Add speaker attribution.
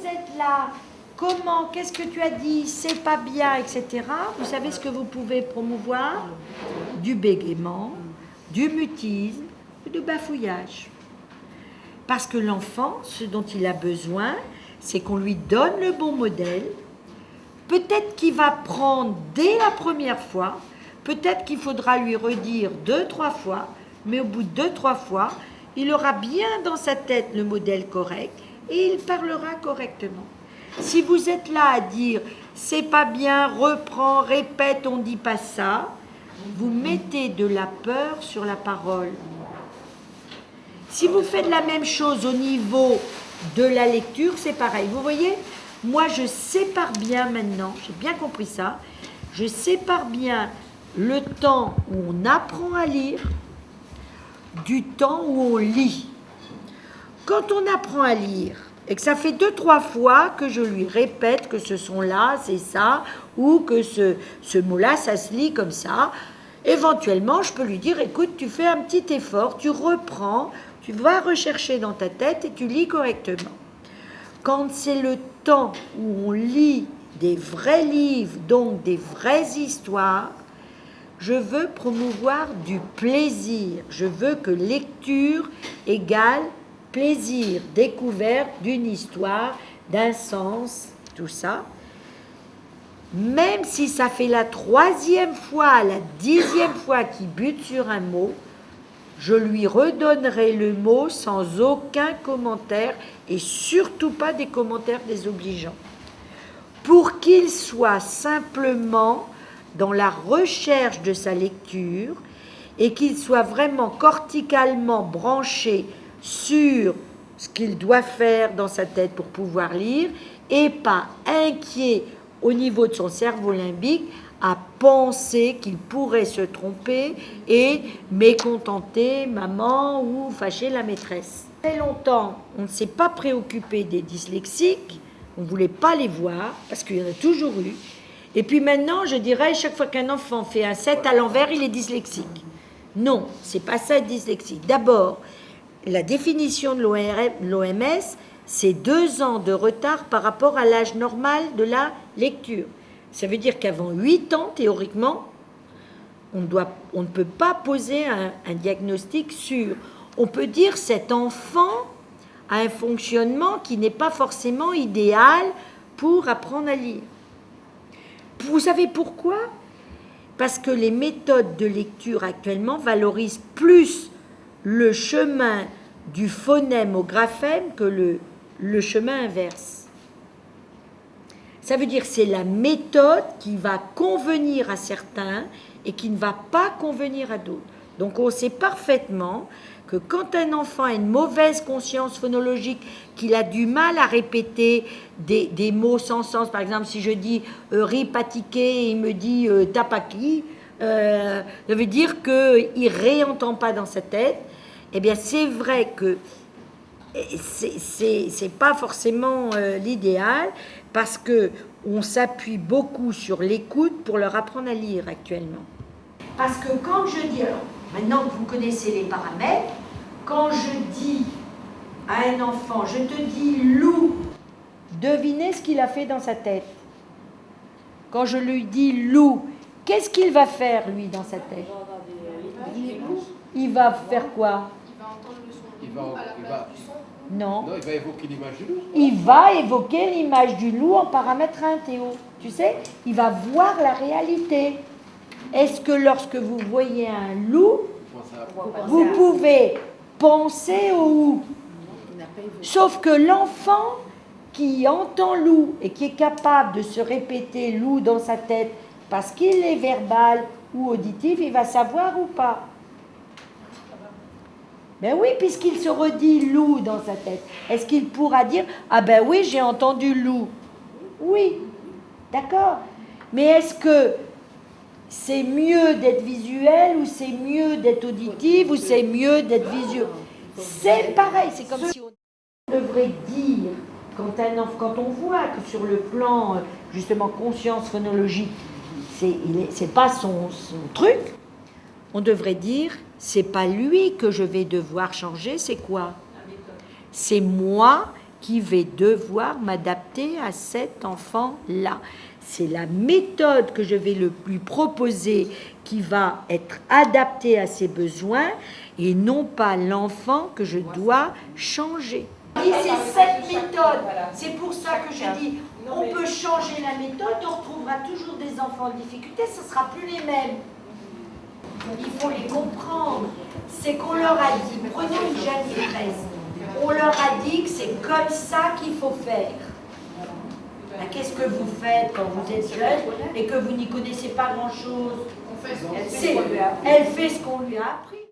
Speaker 1: êtes là, comment, qu'est-ce que tu as dit, c'est pas bien, etc. Vous savez ce que vous pouvez promouvoir? Du bégaiement, du mutisme, du bafouillage. Parce que l'enfant, ce dont il a besoin, c'est qu'on lui donne le bon modèle. Peut-être qu'il va prendre dès la première fois, peut-être qu'il faudra lui redire 2-3 fois, mais au bout de 2-3 fois, il aura bien dans sa tête le modèle correct et il parlera correctement. Si vous êtes là à dire « c'est pas bien, reprends, répète, on dit pas ça », vous mettez de la peur sur la parole. Si vous faites la même chose au niveau de la lecture, c'est pareil. Vous voyez, moi je sépare bien maintenant, j'ai bien compris ça, je sépare bien le temps où on apprend à lire du temps où on lit. Quand on apprend à lire, et que ça fait 2-3 fois que je lui répète que ce son-là, c'est ça, ou que ce mot-là, ça se lit comme ça, éventuellement, je peux lui dire, écoute, tu fais un petit effort, tu reprends, tu vas rechercher dans ta tête et tu lis correctement. Quand c'est le temps où on lit des vrais livres, donc des vraies histoires, je veux promouvoir du plaisir. Je veux que lecture égale plaisir, découverte d'une histoire, d'un sens, tout ça. Même si ça fait la 3e fois, la 10e fois qu'il bute sur un mot, je lui redonnerai le mot sans aucun commentaire et surtout pas des commentaires désobligeants. Pour qu'il soit simplement dans la recherche de sa lecture et qu'il soit vraiment corticalement branché sur ce qu'il doit faire dans sa tête pour pouvoir lire et pas inquiet au niveau de son cerveau limbique à penser qu'il pourrait se tromper et mécontenter maman ou fâcher la maîtresse. Très longtemps, on ne s'est pas préoccupé des dyslexiques, on ne voulait pas les voir parce qu'il y en a toujours eu. Et puis maintenant, je dirais, chaque fois qu'un enfant fait un 7 à l'envers, il est dyslexique. Non, c'est pas ça être dyslexique. D'abord, la définition de l'OMS, c'est 2 ans de retard par rapport à l'âge normal de la lecture. Ça veut dire qu'avant 8 ans, théoriquement, on ne peut pas poser un diagnostic sûr. On peut dire cet enfant a un fonctionnement qui n'est pas forcément idéal pour apprendre à lire. Vous savez pourquoi? Parce que les méthodes de lecture actuellement valorisent plus le chemin du phonème au graphème que le chemin inverse. Ça veut dire que c'est la méthode qui va convenir à certains et qui ne va pas convenir à d'autres. Donc on sait parfaitement que quand un enfant a une mauvaise conscience phonologique, qu'il a du mal à répéter des mots sans sens, par exemple si je dis ripatiquer et il me dit tapaki, ça veut dire qu'il ne réentend pas dans sa tête. Eh bien c'est vrai que c'est pas forcément l'idéal parce qu'on s'appuie beaucoup sur l'écoute pour leur apprendre à lire actuellement. Parce que quand je dis, alors maintenant que vous connaissez les paramètres, quand je dis à un enfant, je te dis loup, devinez ce qu'il a fait dans sa tête. Quand je lui dis loup, qu'est-ce qu'il va faire lui dans sa tête? Il va faire quoi?
Speaker 2: Il va
Speaker 1: Non.
Speaker 2: Non, il va évoquer l'image du loup.
Speaker 1: Il va évoquer l'image du loup en paramètre 1, Théo. Tu sais, il va voir la réalité. Est-ce que lorsque vous voyez un loup, vous pouvez penser au loup? Sauf que l'enfant qui entend loup et qui est capable de se répéter loup dans sa tête parce qu'il est verbal ou auditif, il va savoir ou pas? Ben oui, puisqu'il se redit loup dans sa tête. Est-ce qu'il pourra dire « Ah ben oui, j'ai entendu loup ». Oui, d'accord. Mais est-ce que c'est mieux d'être visuel ou c'est mieux d'être auditif ou c'est mieux d'être visuel? C'est pareil, c'est comme si on devrait dire, quand on voit que sur le plan, justement, conscience phonologique, c'est pas son truc, on devrait dire, c'est pas lui que je vais devoir changer, c'est quoi? C'est moi qui vais devoir m'adapter à cet enfant-là. C'est la méthode que je vais lui proposer qui va être adaptée à ses besoins et non pas l'enfant que je dois changer. C'est cette méthode. C'est pour ça que je dis, on peut changer la méthode, on retrouvera toujours des enfants en difficulté, ce ne sera plus les mêmes. Il faut les comprendre. C'est qu'on leur a dit, prenons une jeune maîtresse, on leur a dit que c'est comme ça qu'il faut faire. Ben, qu'est-ce que vous faites quand vous êtes jeune et que vous n'y connaissez pas grand-chose? Elle fait ce qu'on lui a appris.